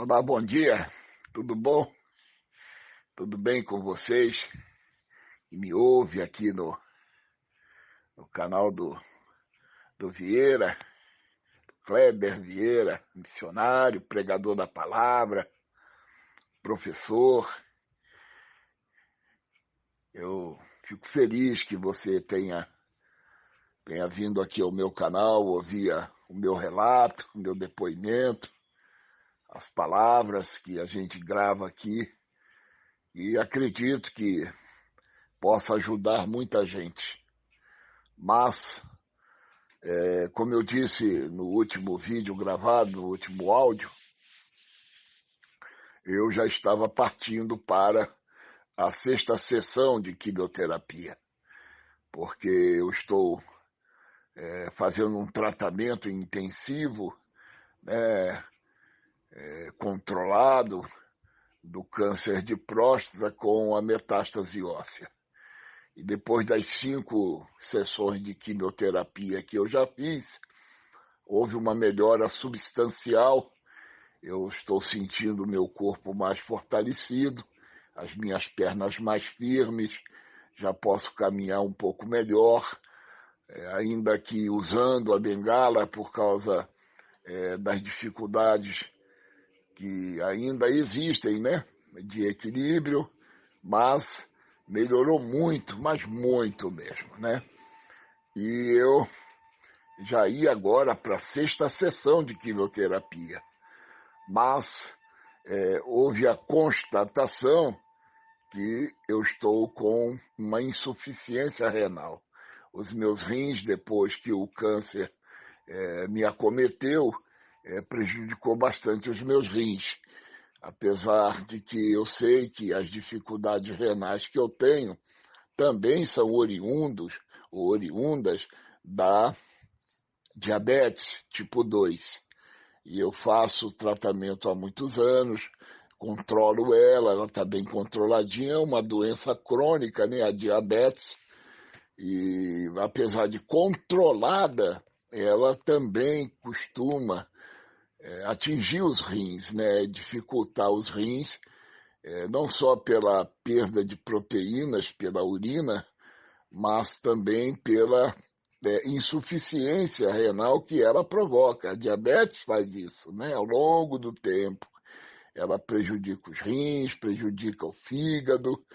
Olá, bom dia. Tudo bom? Tudo bem com vocês? Que me ouve aqui no canal do Vieira, Kleber Vieira, missionário, pregador da palavra, professor. Eu fico feliz que você tenha vindo aqui ao meu canal, ouvir o meu relato, o meu depoimento, as palavras que a gente grava aqui, e acredito que possa ajudar muita gente. Mas, como eu disse no último vídeo gravado, no último áudio, eu já estava partindo para a sexta sessão de quimioterapia, porque eu estou fazendo um tratamento intensivo, né, controlado, do câncer de próstata com a metástase óssea. E depois das 5 sessões de quimioterapia que eu já fiz, houve uma melhora substancial. Eu estou sentindo o meu corpo mais fortalecido, as minhas pernas mais firmes, já posso caminhar um pouco melhor, ainda que usando a bengala por causa das dificuldades que ainda existem, né, de equilíbrio, mas melhorou muito, mas muito mesmo, né? E eu já ia agora para a sexta sessão de quimioterapia, mas houve a constatação que eu estou com uma insuficiência renal. Os meus rins, depois que o câncer me acometeu, prejudicou bastante os meus rins. Apesar de que eu sei que as dificuldades renais que eu tenho também são oriundas da diabetes tipo 2. E eu faço tratamento há muitos anos, controlo ela está bem controladinha, é uma doença crônica, né, a diabetes, e apesar de controlada, ela também costuma atingir os rins, né, dificultar os rins, não só pela perda de proteínas pela urina, mas também pela insuficiência renal que ela provoca. A diabetes faz isso, né? Ao longo do tempo. Ela prejudica os rins, prejudica o fígado.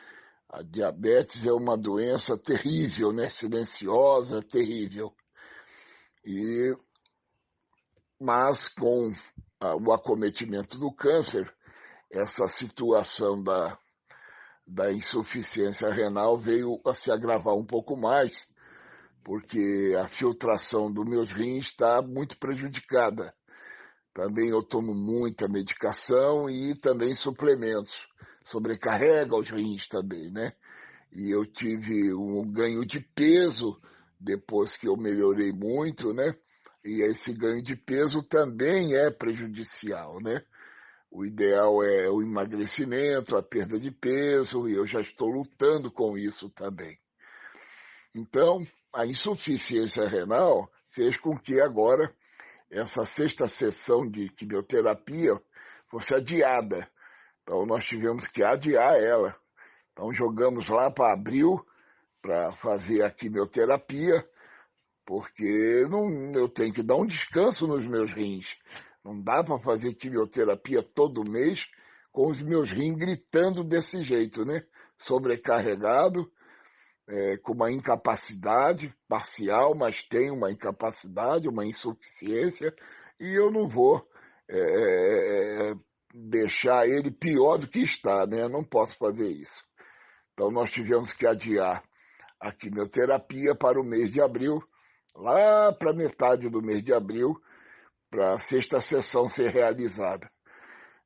A diabetes é uma doença terrível, né? Silenciosa, terrível. Mas com o acometimento do câncer, essa situação da insuficiência renal veio a se agravar um pouco mais, porque a filtração dos meus rins está muito prejudicada. Também eu tomo muita medicação e também suplementos. Sobrecarrega os rins também, né? E eu tive um ganho de peso depois que eu melhorei muito, né? E esse ganho de peso também é prejudicial, né? O ideal é o emagrecimento, a perda de peso, e eu já estou lutando com isso também. Então, a insuficiência renal fez com que agora essa sexta sessão de quimioterapia fosse adiada. Então, nós tivemos que adiar ela. Então, jogamos lá para abril para fazer a quimioterapia, porque eu tenho que dar um descanso nos meus rins. Não dá para fazer quimioterapia todo mês com os meus rins gritando desse jeito, né? Sobrecarregado, com uma incapacidade parcial, mas tem uma incapacidade, uma insuficiência, e eu não vou deixar ele pior do que está, né? Eu não posso fazer isso. Então nós tivemos que adiar a quimioterapia para o mês de abril, lá para metade do mês de abril, para a sexta sessão ser realizada.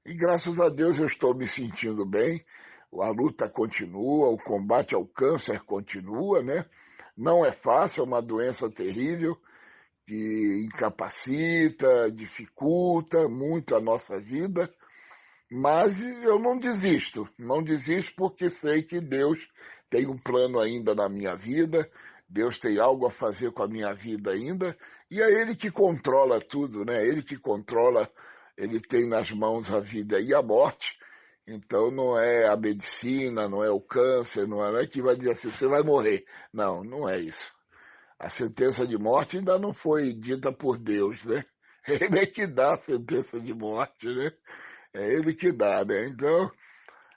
E graças a Deus eu estou me sentindo bem, a luta continua, o combate ao câncer continua, né? Não é fácil, é uma doença terrível que incapacita, dificulta muito a nossa vida, mas eu não desisto porque sei que Deus tem um plano ainda na minha vida, Deus tem algo a fazer com a minha vida ainda, e é Ele que controla tudo, né? Ele que controla ele tem nas mãos a vida e a morte. Então não é a medicina, não é o câncer, não é que vai dizer assim, você vai morrer. Não, não é isso. A sentença de morte ainda não foi dita por Deus, né? Ele é que dá a sentença de morte, né? É ele que dá, né? Então,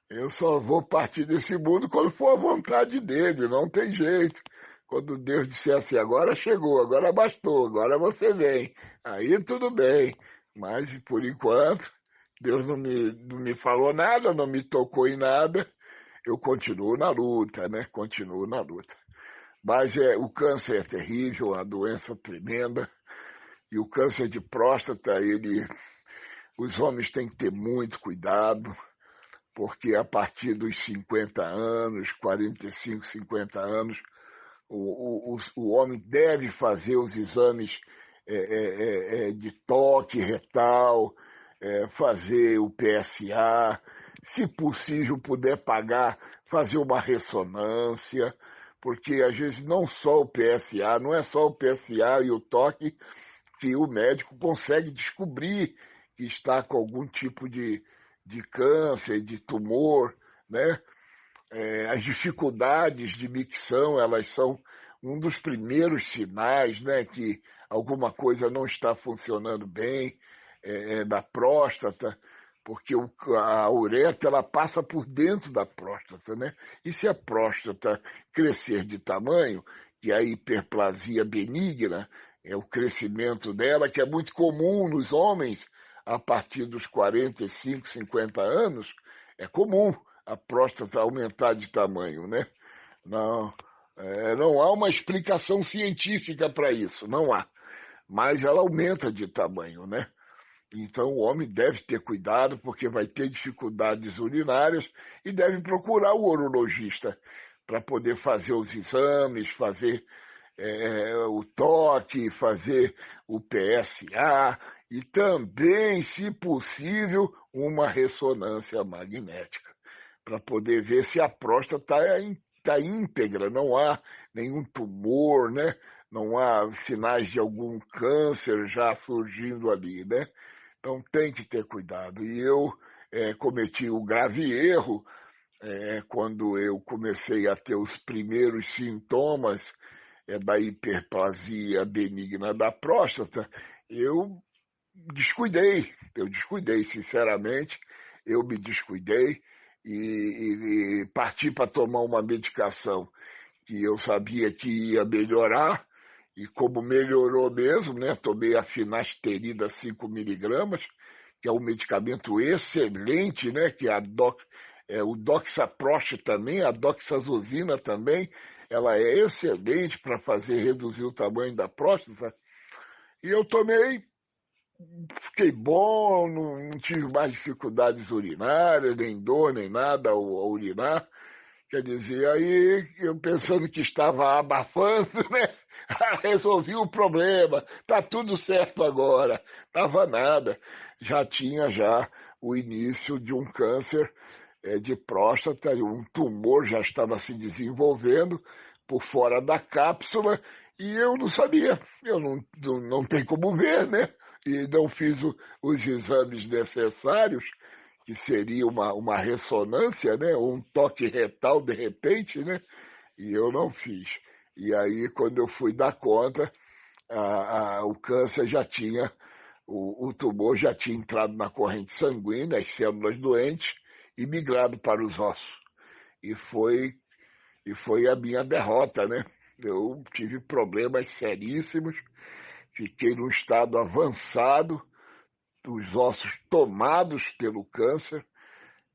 eu só vou partir desse mundo quando for a vontade dele, não tem jeito. Quando Deus disser assim, agora chegou, agora bastou, agora você vem. Aí tudo bem. Mas, por enquanto, Deus não me falou nada, não me tocou em nada. Eu continuo na luta, né? Continuo na luta. Mas o câncer é terrível, uma doença tremenda. E o câncer de próstata, os homens têm que ter muito cuidado, porque a partir dos 50 anos, 45, 50 anos, o homem deve fazer os exames de toque retal, fazer o PSA, se possível puder pagar, fazer uma ressonância, porque às vezes não só o PSA, não é só o PSA e o toque que o médico consegue descobrir que está com algum tipo de câncer, de tumor, né? As dificuldades de micção, elas são um dos primeiros sinais, né, que alguma coisa não está funcionando bem da próstata, porque a uretra ela passa por dentro da próstata, né? E se a próstata crescer de tamanho, que é a hiperplasia benigna, é o crescimento dela, que é muito comum nos homens a partir dos 45, 50 anos, é comum a próstata aumentar de tamanho, né? Não, não há uma explicação científica para isso, não há. Mas ela aumenta de tamanho, né? Então o homem deve ter cuidado porque vai ter dificuldades urinárias e deve procurar o urologista para poder fazer os exames, fazer o toque, fazer o PSA e também, se possível, uma ressonância magnética para poder ver se a próstata está íntegra, não há nenhum tumor, né? Não há sinais de algum câncer já surgindo ali, né? Então tem que ter cuidado. E eu cometi o grave erro quando eu comecei a ter os primeiros sintomas da hiperplasia benigna da próstata, eu descuidei, sinceramente, eu me descuidei e parti para tomar uma medicação que eu sabia que ia melhorar, e como melhorou mesmo, né, tomei a finasterida 5 miligramas, que é um medicamento excelente, né, que é o doxaprost também, a doxazosina também, ela é excelente para reduzir o tamanho da próstata. E eu tomei, fiquei bom, não tive mais dificuldades urinárias, nem dor, nem nada ao urinar. Quer dizer, aí eu pensando que estava abafando, né? Resolvi o problema, tá tudo certo agora. Tava nada, já tinha o início de um câncer de próstata, um tumor já estava se desenvolvendo por fora da cápsula e eu não sabia, eu não tem como ver, né? E não fiz os exames necessários, que seria uma ressonância, né? Um toque retal de repente, né? E eu não fiz. E aí, quando eu fui dar conta, o câncer já tinha, o tumor já tinha entrado na corrente sanguínea, as células doentes, e migrado para os ossos. E foi a minha derrota, né? Eu tive problemas seríssimos, fiquei num estado avançado, os ossos tomados pelo câncer,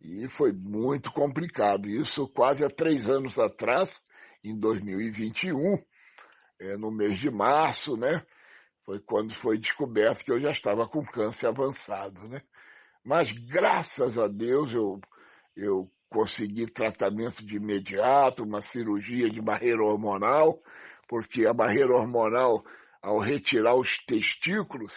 e foi muito complicado. Isso quase há 3 anos atrás, em 2021, no mês de março, né? Foi quando foi descoberto que eu já estava com câncer avançado, né? Mas graças a Deus eu consegui tratamento de imediato, uma cirurgia de barreira hormonal, porque a barreira hormonal, ao retirar os testículos,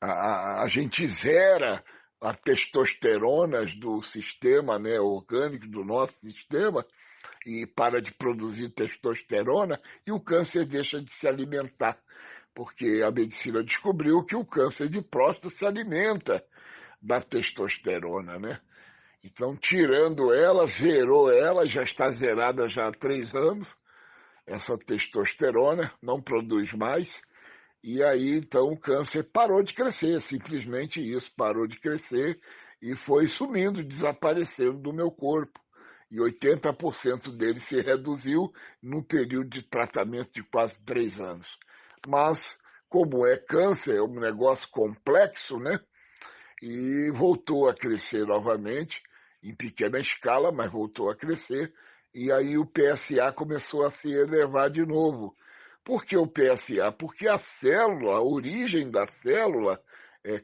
a gente zera a testosterona do sistema, né, orgânico do nosso sistema, e para de produzir testosterona, e o câncer deixa de se alimentar, porque a medicina descobriu que o câncer de próstata se alimenta da testosterona, né? Então, tirando ela, zerou ela, já está zerada já há 3 anos, essa testosterona, não produz mais, e aí então o câncer parou de crescer, simplesmente isso, parou de crescer e foi sumindo, desaparecendo do meu corpo. E 80% dele se reduziu num período de tratamento de quase 3 anos. Mas, como é câncer, é um negócio complexo, né? E voltou a crescer novamente, em pequena escala, mas voltou a crescer, e aí o PSA começou a se elevar de novo. Por que o PSA? Porque a célula, a origem da célula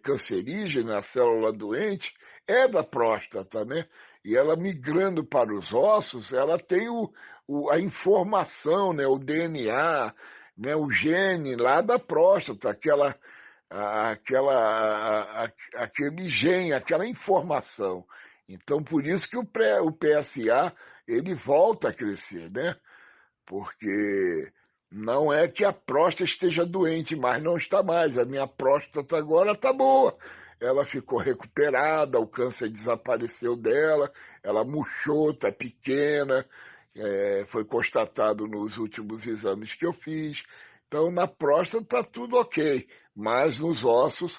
cancerígena, a célula doente, é da próstata, né? E ela migrando para os ossos, ela tem a informação, né? O DNA, né? O gene lá da próstata, aquele gene, aquela informação. Então, por isso que o PSA ele volta a crescer, né? Porque não é que a próstata esteja doente, mas não está mais. A minha próstata agora está boa. Ela ficou recuperada, o câncer desapareceu dela, ela murchou, está pequena, foi constatado nos últimos exames que eu fiz. Então, na próstata está tudo ok, mas nos ossos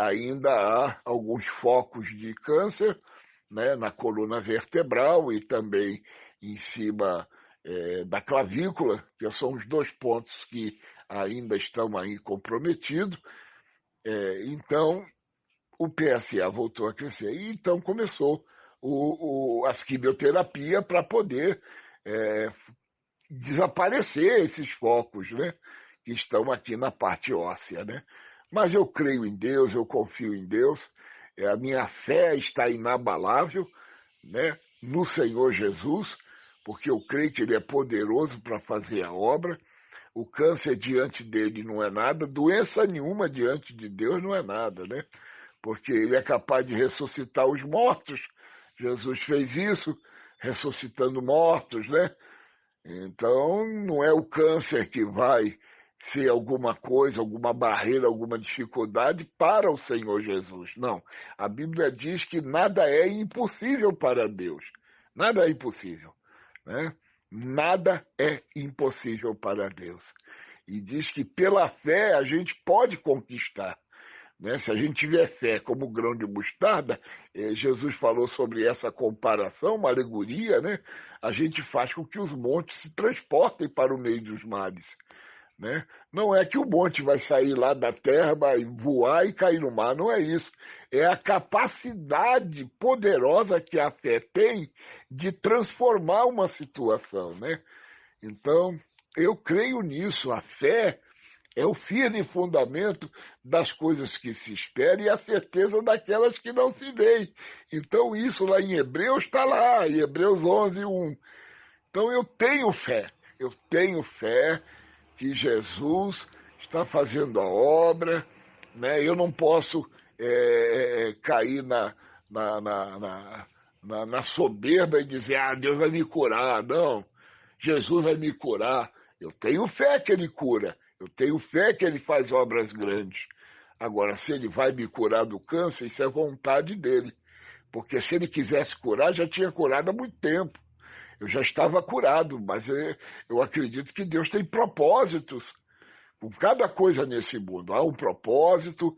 ainda há alguns focos de câncer, né, na coluna vertebral e também em cima da clavícula, que são os 2 pontos que ainda estão aí comprometidos. Então, o PSA voltou a crescer. E então começou as quimioterapia para poder desaparecer esses focos, né, que estão aqui na parte óssea, né? Mas eu creio em Deus, eu confio em Deus, a minha fé está inabalável, né, no Senhor Jesus, porque eu creio que Ele é poderoso para fazer a obra. O câncer diante dele não é nada, doença nenhuma diante de Deus não é nada, né? Porque Ele é capaz de ressuscitar os mortos. Jesus fez isso, ressuscitando mortos, né? Então, não é o câncer que vai ser alguma coisa, alguma barreira, alguma dificuldade para o Senhor Jesus. Não. A Bíblia diz que nada é impossível para Deus. Nada é impossível, né? Nada é impossível para Deus. E diz que pela fé a gente pode conquistar, né? Se a gente tiver fé como grão de mostarda, Jesus falou sobre essa comparação, uma alegoria, né? A gente faz com que os montes se transportem para o meio dos mares, né? Não é que o monte vai sair lá da terra, vai voar e cair no mar, não é isso. É a capacidade poderosa que a fé tem de transformar uma situação, né? Então, eu creio nisso. A fé é o firme fundamento das coisas que se esperam e a certeza daquelas que não se veem. Então, isso lá em Hebreus está lá, em Hebreus 11:1. Então, eu tenho fé que Jesus está fazendo a obra, né? Eu não posso cair na soberba e dizer, Deus vai me curar. Não, Jesus vai me curar. Eu tenho fé que Ele cura. Eu tenho fé que Ele faz obras grandes. Agora, se Ele vai me curar do câncer, isso é vontade dEle. Porque se Ele quisesse curar, já tinha curado há muito tempo. Eu já estava curado, mas eu acredito que Deus tem propósitos com cada coisa nesse mundo. Há um propósito,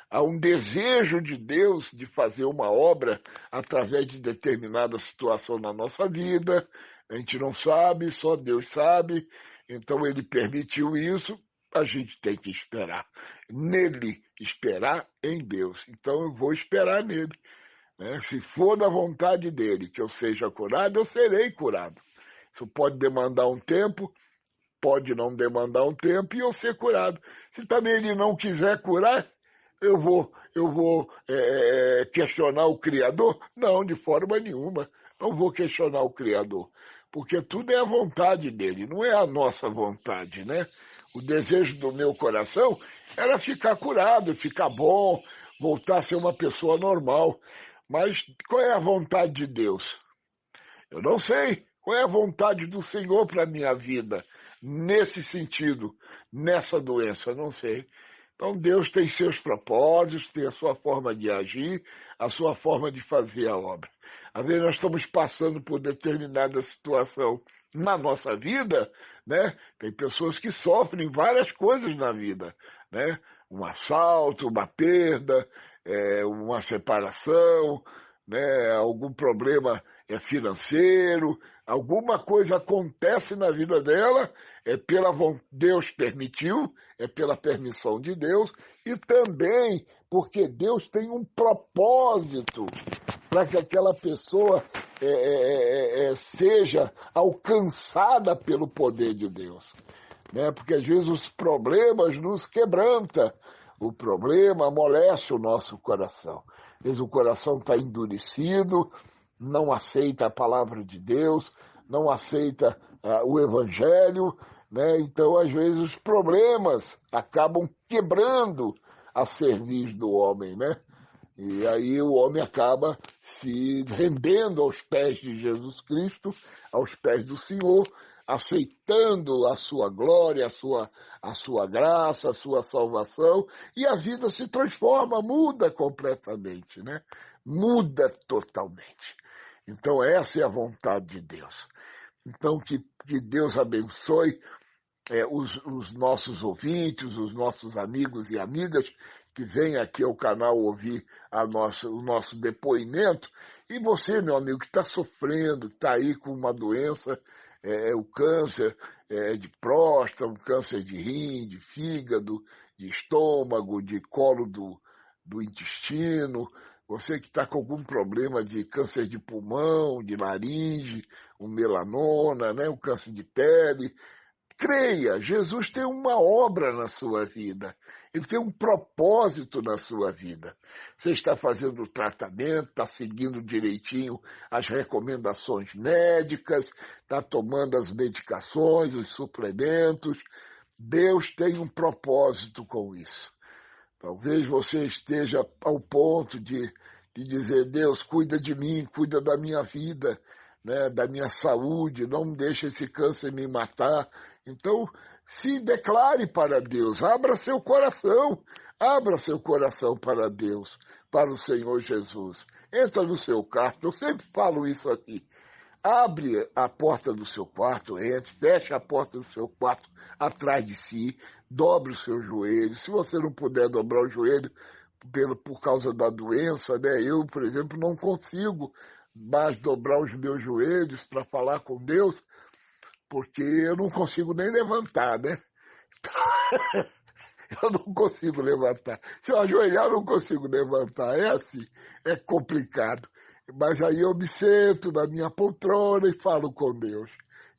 há um desejo de Deus de fazer uma obra através de determinada situação na nossa vida. A gente não sabe, só Deus sabe. Então Ele permitiu isso, a gente tem que esperar. Nele, esperar em Deus. Então eu vou esperar nele. Né? Se for da vontade dele que eu seja curado, eu serei curado. Isso pode demandar um tempo, pode não demandar um tempo e eu ser curado. Se também ele não quiser curar, eu vou questionar o Criador? Não, de forma nenhuma. Não vou questionar o Criador. Porque tudo é a vontade dele, não é a nossa vontade, né? O desejo do meu coração era ficar curado, ficar bom, voltar a ser uma pessoa normal. Mas qual é a vontade de Deus? Eu não sei. Qual é a vontade do Senhor para a minha vida? Nesse sentido, nessa doença? Não sei. Então Deus tem seus propósitos, tem a sua forma de agir, a sua forma de fazer a obra. Às vezes nós estamos passando por determinada situação na nossa vida, né? Tem pessoas que sofrem várias coisas na vida, né? Um assalto, uma perda, uma separação, né? Algum problema financeiro, alguma coisa acontece na vida dela, Deus permitiu, é pela permissão de Deus, e também porque Deus tem um propósito para que aquela pessoa seja alcançada pelo poder de Deus. Né? Porque às vezes os problemas nos quebrantam, o problema amolece o nosso coração. Às vezes o coração está endurecido, não aceita a palavra de Deus, não aceita o Evangelho, né? Então às vezes os problemas acabam quebrando a cerviz do homem, né? E aí o homem acaba se rendendo aos pés de Jesus Cristo, aos pés do Senhor, aceitando a sua glória, a sua graça, a sua salvação, e a vida se transforma, muda completamente, né? Muda totalmente. Então essa é a vontade de Deus. Então que Deus abençoe os nossos ouvintes, os nossos amigos e amigas que vêm aqui ao canal ouvir o nosso depoimento. E você, meu amigo, que está sofrendo, que está aí com uma doença, o câncer de próstata, um câncer de rim, de fígado, de estômago, de colo do intestino, você que está com algum problema de câncer de pulmão, de laringe, um melanoma, né, um câncer de pele, creia, Jesus tem uma obra na sua vida. Ele tem um propósito na sua vida. Você está fazendo o tratamento, está seguindo direitinho as recomendações médicas, está tomando as medicações, os suplementos. Deus tem um propósito com isso. Talvez você esteja ao ponto de dizer, Deus, cuida de mim, cuida da minha vida, né, da minha saúde, não deixe esse câncer me matar. Então, se declare para Deus, abra seu coração para Deus, para o Senhor Jesus. Entra no seu quarto, eu sempre falo isso aqui. Abre a porta do seu quarto, entre, fecha a porta do seu quarto atrás de si, dobre os seus joelhos. Se você não puder dobrar o joelho por causa da doença, né? Eu, por exemplo, não consigo mais dobrar os meus joelhos para falar com Deus, porque eu não consigo nem levantar, né? Eu não consigo levantar. Se eu ajoelhar, eu não consigo levantar. É assim, é complicado. Mas aí eu me sento na minha poltrona e falo com Deus.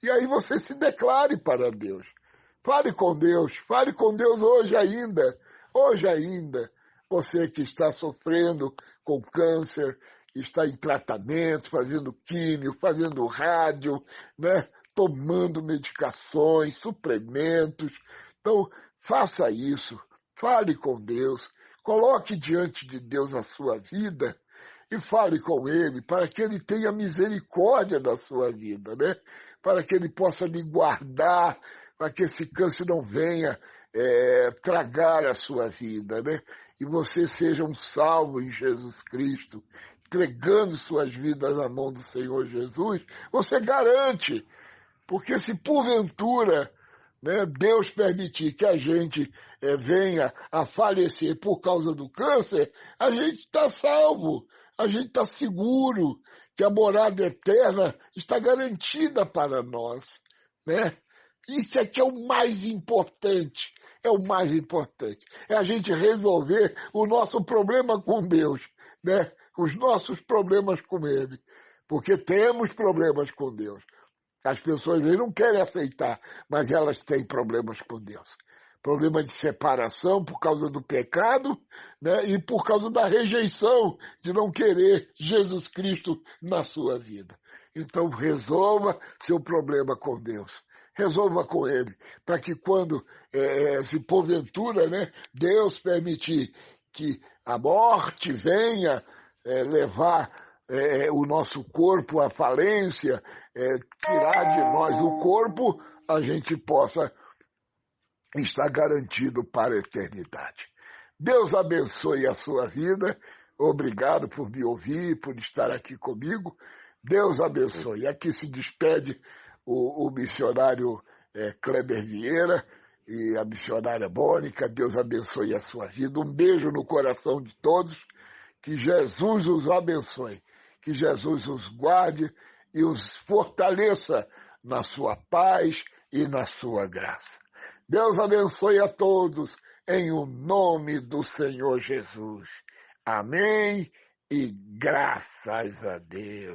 E aí você se declare para Deus. Fale com Deus hoje ainda. Hoje ainda. Você que está sofrendo com câncer, está em tratamento, fazendo químio, fazendo rádio, né? Tomando medicações, suplementos. Então, faça isso. Fale com Deus. Coloque diante de Deus a sua vida e fale com Ele para que Ele tenha misericórdia da sua vida, né? Para que Ele possa lhe guardar, para que esse câncer não venha tragar a sua vida, né? E você seja um salvo em Jesus Cristo, entregando suas vidas na mão do Senhor Jesus, você garante, porque se porventura, né, Deus permitir que a gente venha a falecer por causa do câncer, a gente está salvo, a gente está seguro que a morada eterna está garantida para nós, né? Isso é que é o mais importante, é a gente resolver o nosso problema com Deus, né? Os nossos problemas com Ele, porque temos problemas com Deus. As pessoas não querem aceitar, mas elas têm problemas com Deus. Problema de separação por causa do pecado, né? E por causa da rejeição de não querer Jesus Cristo na sua vida. Então resolva seu problema com Deus. Resolva com Ele, para que quando, se porventura, né, Deus permitir que a morte venha levar o nosso corpo à falência, tirar de nós o corpo, a gente possa está garantido para a eternidade. Deus abençoe a sua vida. Obrigado por me ouvir, por estar aqui comigo. Deus abençoe. Aqui se despede o missionário Kleber Vieira e a missionária Mônica. Deus abençoe a sua vida. Um beijo no coração de todos. Que Jesus os abençoe. Que Jesus os guarde e os fortaleça na sua paz e na sua graça. Deus abençoe a todos em o nome do Senhor Jesus. Amém e graças a Deus.